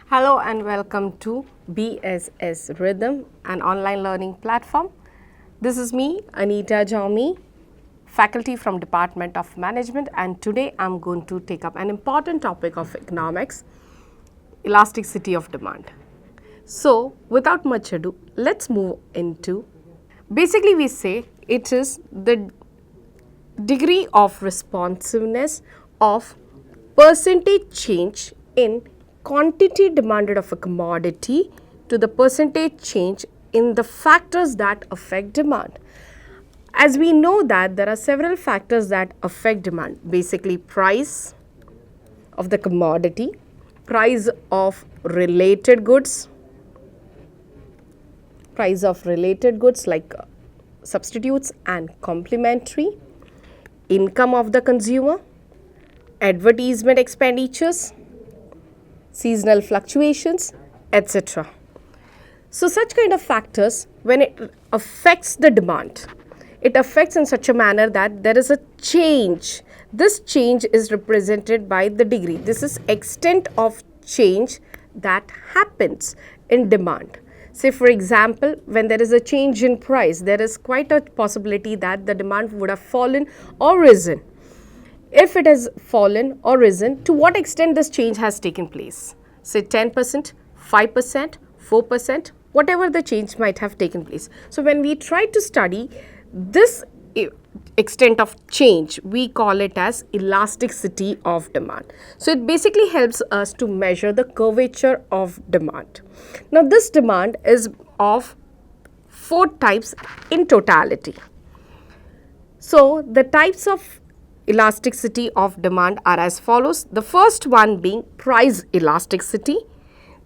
Hello and welcome to BSSS Rhythm, an online learning platform. This is me, Anitta Jomy, faculty from Department of Management, and today I'm going to take up an important topic of economics, elasticity of demand. So, without much ado, let's move into, basically we say it is the degree of responsiveness of percentage change in quantity demanded of a commodity to the percentage change in the factors that affect demand. As we know that there are several factors that affect demand, basically price of the commodity, price of related goods, like substitutes and complementary, income of the consumer, advertisement expenditures, seasonal fluctuations, etc. So, such kind of factors, when it affects the demand, it affects in such a manner that there is a change. This change is represented by the degree. This is extent of change that happens in demand. Say for example, when there is a change in price, there is quite a possibility that the demand would have fallen or risen. If it has fallen or risen, to what extent this change has taken place? Say 10%, 5%, 4%, whatever the change might have taken place. So, when we try to study this extent of change, we call it as elasticity of demand. So, it basically helps us to measure the curvature of demand. Now, this demand is of 4 types in totality. So, the types of elasticity of demand are as follows. The first one being price elasticity.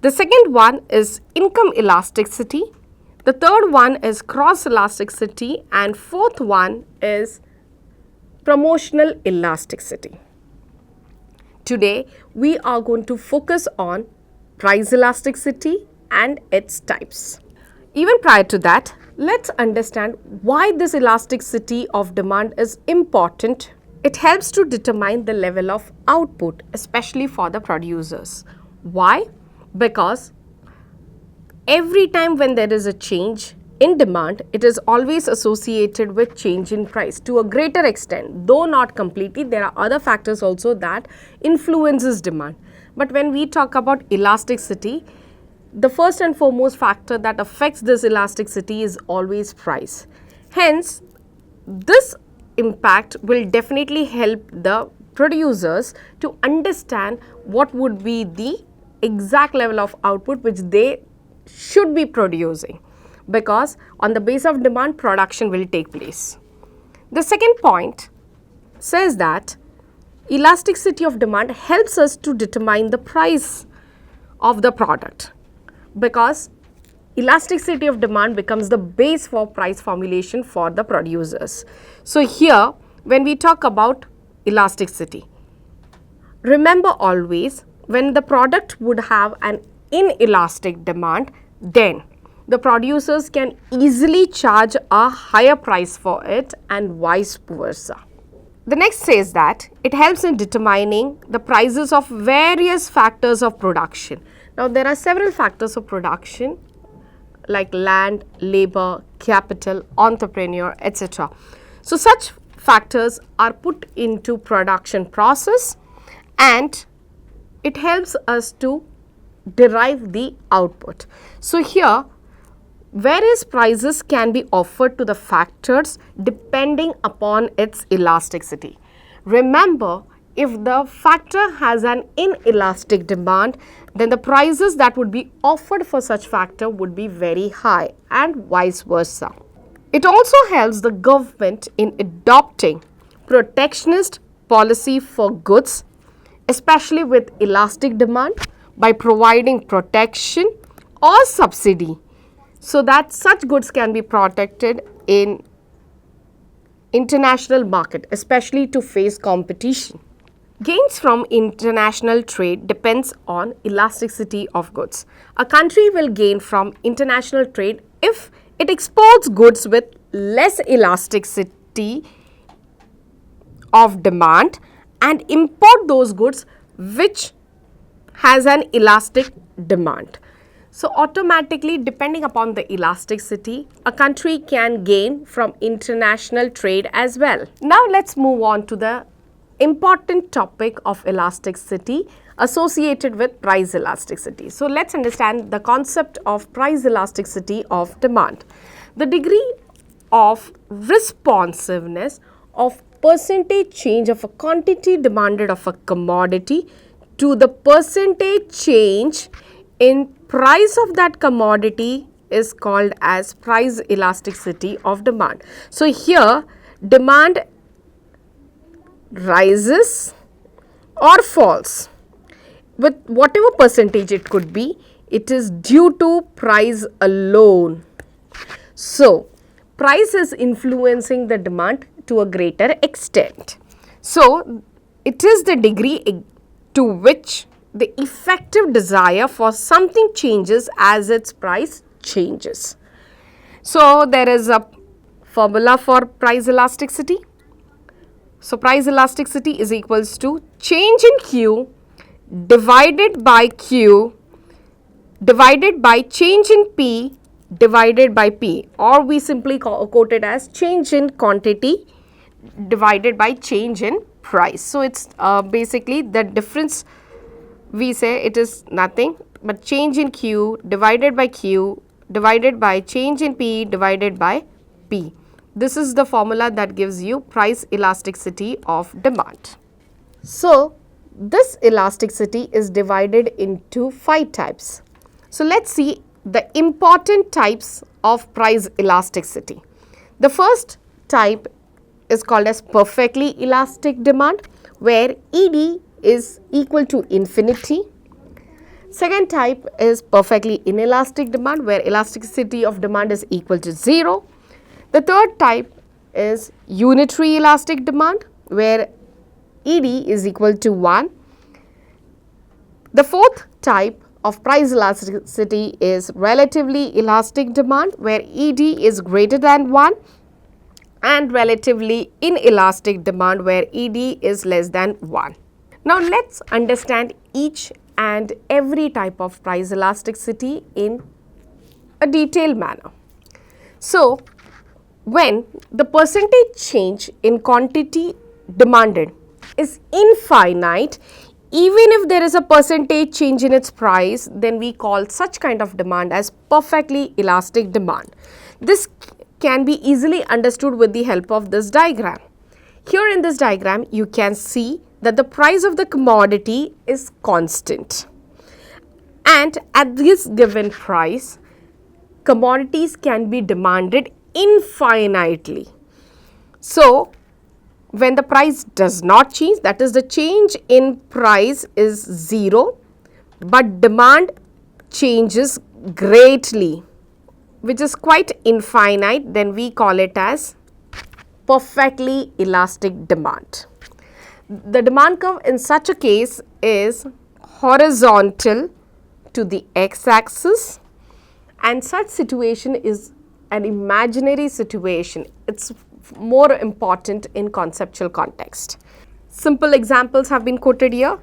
The second one is income elasticity. The third one is cross elasticity, and fourth one is promotional elasticity. Today we are going to focus on price elasticity and its types. Even prior to that, let's understand why this elasticity of demand is important. It helps to determine the level of output, especially for the producers. Why? Because every time when there is a change in demand, it is always associated with change in price to a greater extent, though not completely. There are other factors also that influences demand. But when we talk about elasticity, the first and foremost factor that affects this elasticity is always price. Hence, this impact will definitely help the producers to understand what would be the exact level of output which they should be producing, because on the base of demand, production will take place. The second point says that elasticity of demand helps us to determine the price of the product, because elasticity of demand becomes the base for price formulation for the producers. So, here when we talk about elasticity, remember always when the product would have an inelastic demand, then the producers can easily charge a higher price for it and vice versa. The next says that it helps in determining the prices of various factors of production. Now, there are several factors of production like land, labor, capital, entrepreneur, etc. So, such factors are put into production process and it helps us to derive the output. So, here various prices can be offered to the factors depending upon its elasticity. Remember, if the factor has an inelastic demand, then the prices that would be offered for such factor would be very high and vice versa. It also helps the government in adopting protectionist policy for goods, especially with elastic demand, by providing protection or subsidy so that such goods can be protected in international market, especially to face competition. Gains from international trade depends on elasticity of goods. A country will gain from international trade if it exports goods with less elasticity of demand and import those goods which has an elastic demand. So automatically, depending upon the elasticity, a country can gain from international trade as well. Now let's move on to the important topic of elasticity associated with price elasticity. So let's understand the concept of price elasticity of demand. The degree of responsiveness of percentage change of a quantity demanded of a commodity to the percentage change in price of that commodity is called as price elasticity of demand. So here demand rises or falls with whatever percentage it could be, it is due to price alone. So price is influencing the demand to a greater extent. So it is the degree to which the effective desire for something changes as its price changes. So there is a formula for price elasticity. So price elasticity is equals to change in Q divided by Q divided by change in P divided by P, or we simply quote it as change in quantity divided by change in price. So it's basically the difference, we say it is nothing but change in Q divided by change in P divided by P. This is the formula that gives you price elasticity of demand. So this elasticity is divided into 5 types. So let's see the important types of price elasticity. The first type is called as perfectly elastic demand, where ED is equal to infinity. Second type is perfectly inelastic demand, where elasticity of demand is equal to 0. The third type is unitary elastic demand, where ED is equal to 1. The fourth type of price elasticity is relatively elastic demand, where ED is greater than 1, and relatively inelastic demand, where ED is less than 1. Now let's understand each and every type of price elasticity in a detailed manner. So when the percentage change in quantity demanded is infinite, even if there is a percentage change in its price, then we call such kind of demand as perfectly elastic demand. This can be easily understood with the help of this diagram. Here in this diagram, you can see that the price of the commodity is constant, and at this given price, commodities can be demanded infinitely. So when the price does not change, that is the change in price is 0, but demand changes greatly, which is quite infinite, then we call it as perfectly elastic demand. The demand curve in such a case is horizontal to the x-axis, and such situation is an imaginary situation. It's more important in conceptual context. Simple examples have been quoted here.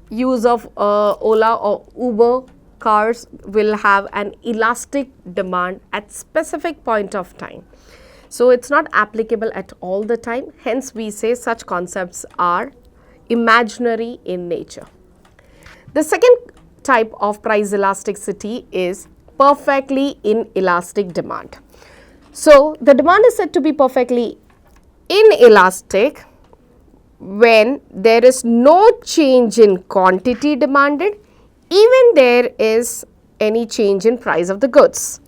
Use of Ola or Uber cars will have an elastic demand at specific point of time. So it's not applicable at all the time. Hence we say such concepts are imaginary in nature. The second type of price elasticity is perfectly inelastic demand. So the demand is said to be perfectly inelastic when there is no change in quantity demanded, even there is any change in price of the goods.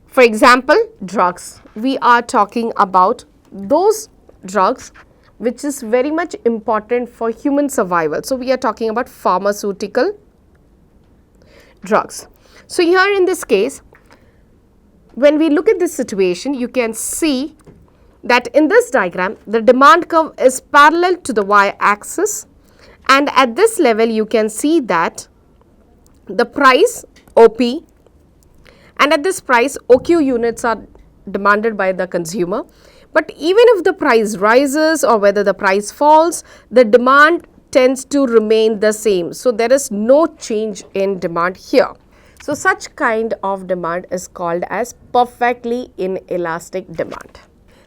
For example, drugs. We are talking about those drugs which is very much important for human survival. So we are talking about pharmaceutical drugs. So here in this case, when we look at this situation, you can see that in this diagram, the demand curve is parallel to the y-axis, and at this level you can see that the price OP, and at this price OQ units are demanded by the consumer. But even if the price rises or whether the price falls, the demand tends to remain the same. So there is no change in demand here. So such kind of demand is called as perfectly inelastic demand.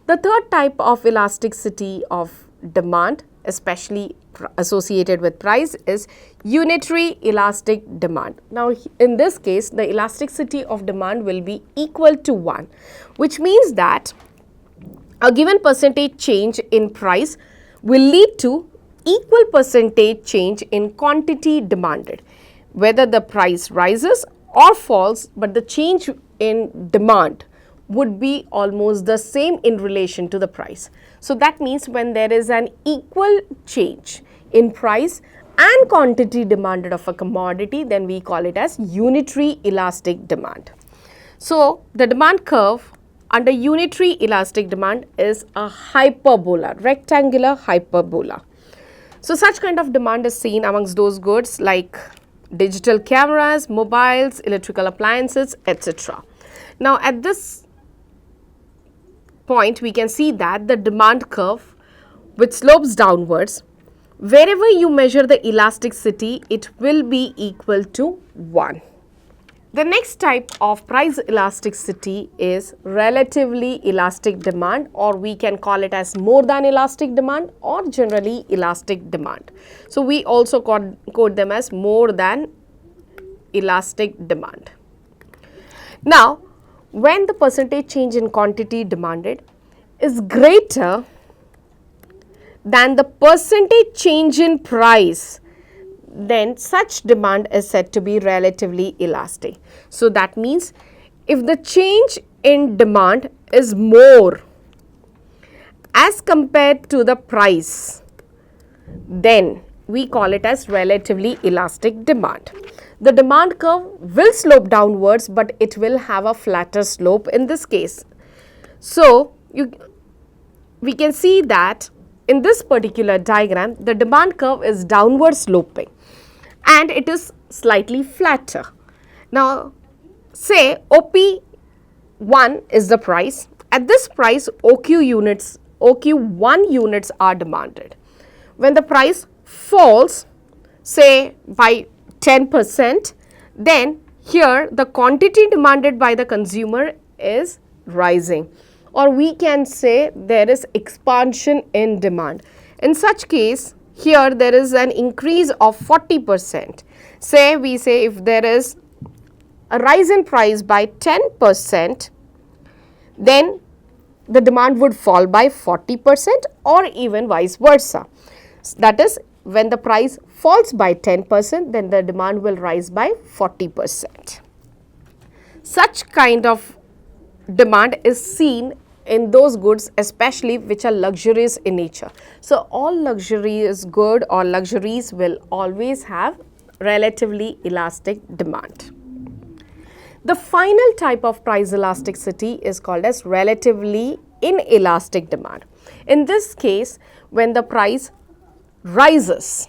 The third type of elasticity of demand, especially associated with price, is unitary elastic demand. Now in this case, the elasticity of demand will be equal to 1, which means that a given percentage change in price will lead to equal percentage change in quantity demanded, whether the price rises or falls, but the change in demand would be almost the same in relation to the price. So that means when there is an equal change in price and quantity demanded of a commodity, then we call it as unitary elastic demand. So the demand curve under unitary elastic demand is a hyperbola, rectangular hyperbola. So such kind of demand is seen amongst those goods like digital cameras, mobiles, electrical appliances, etc. Now at this point we can see that the demand curve which slopes downwards, wherever you measure the elasticity, it will be equal to 1. The next type of price elasticity is relatively elastic demand, or we can call it as more than elastic demand or generally elastic demand. So we also code them as more than elastic demand. Now when the percentage change in quantity demanded is greater than the percentage change in price, then such demand is said to be relatively elastic. So that means if the change in demand is more as compared to the price, then we call it as relatively elastic demand. The demand curve will slope downwards, but it will have a flatter slope in this case. So we can see that in this particular diagram, the demand curve is downward sloping and it is slightly flatter. Now say OP1 is the price. At this price, OQ1 units are demanded. When the price falls, say by 10%, then here the quantity demanded by the consumer is rising, or we can say there is expansion in demand. In such case, here there is an increase of 40%. We say if there is a rise in price by 10%, then the demand would fall by 40% or even vice versa. That is, when the price falls by 10%, then the demand will rise by 40%. Such kind of demand is seen in those goods especially which are luxurious in nature. So all luxurious good or luxuries will always have relatively elastic demand. The final type of price elasticity is called as relatively inelastic demand. In this case, when the price rises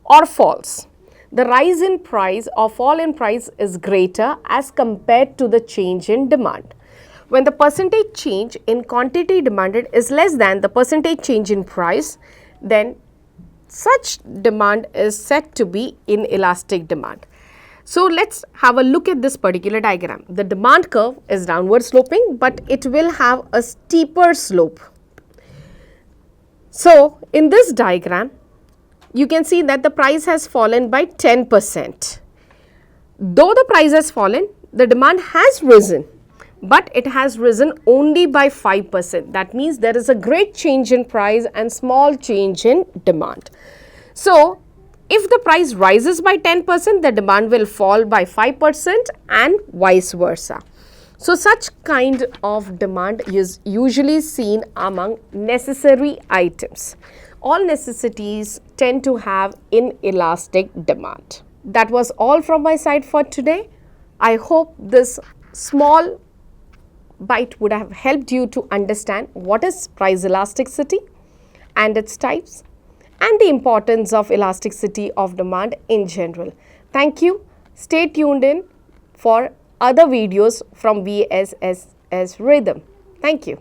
or falls, the rise in price or fall in price is greater as compared to the change in demand. When the percentage change in quantity demanded is less than the percentage change in price, then such demand is said to be inelastic demand. So let's have a look at this particular diagram. The demand curve is downward sloping, but it will have a steeper slope. So in this diagram, you can see that the price has fallen by 10%. Though the price has fallen, the demand has risen, but it has risen only by 5%. That means there is a great change in price and small change in demand. So if the price rises by 10%, the demand will fall by 5% and vice versa. So such kind of demand is usually seen among necessary items. All necessities tend to have inelastic demand. That was all from my side for today. I hope this small bite would have helped you to understand what is price elasticity and its types and the importance of elasticity of demand in general. Thank you. Stay tuned in for other videos from BSSS Rhythm. Thank you.